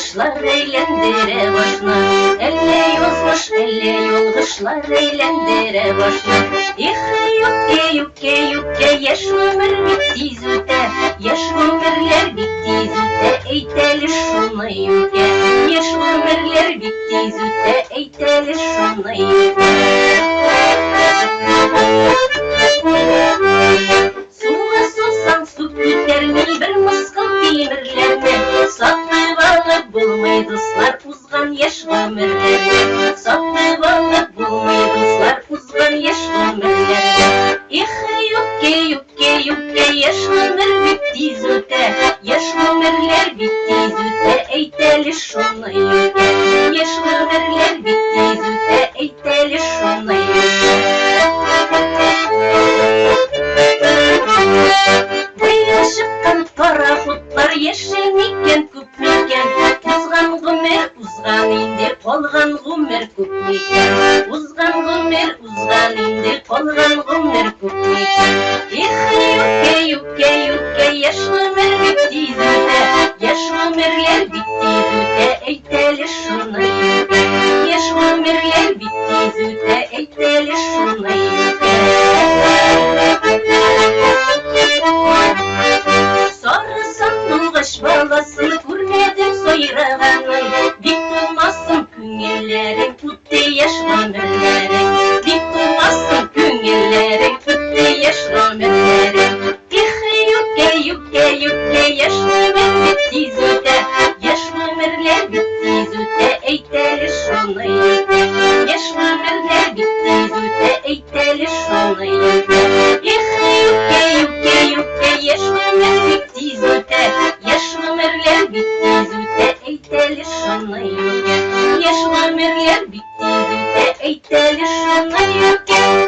yolgışlar eğlendire başına. Elle yozmuş elle yolgışlar eğlendire başına. İhe yukke yukke yaş ömür bitti züte. Yaş ömürler bitti züte eyteli şunu yukke. Yaş ömürler bitti züte eyteli şunu yukke. Suğa susan su kütermi bir mıskıl demirlerine. Satıp alıp bulmaydıslar uzgan yaş ömürlerine. Satıp alıp bulmaydıslar uzgan yaş ömürlerine. İhe yukke yukke yukke yaş ömür bitti züte. Yaş ömürler bitti züte eyteli şunu yukke. Yaş ömürler bitti züte eyteli şunu yukke. Şıkkan paraxutlar yeşilmiken küpmiken. Uzgan gümür uzgan indi kolgan gümür küpmiken. Uzgan gümür uzgan indi kolgan gümür küpmiken. İhe yukke yukke yaş ömür bitti züte. Yaş ömürler bitti züte eyteli şunu yukke. Yaş ömürler bitti züte eyteli şunu yukke. Sarısan balasını görmedim soyrağanın. Dik durmasın küngillerin kutti yaş ömürlerin. Dik durmasın küngillerin kutti yaş ömürlerin. İhe yukke yukke yukke yaş ömür bitti züte. Yaş ömürler bitti züte eyteli şunu yukke. Yaş ömürler bitti züte eyteli şunu yukke. İhe yukke yukke yukke yaş ömür bitti züte. Yaş ömürler bitti züte eyteli şunu yukke. Yaş ömürler bitti züte eyteli şunu yukke.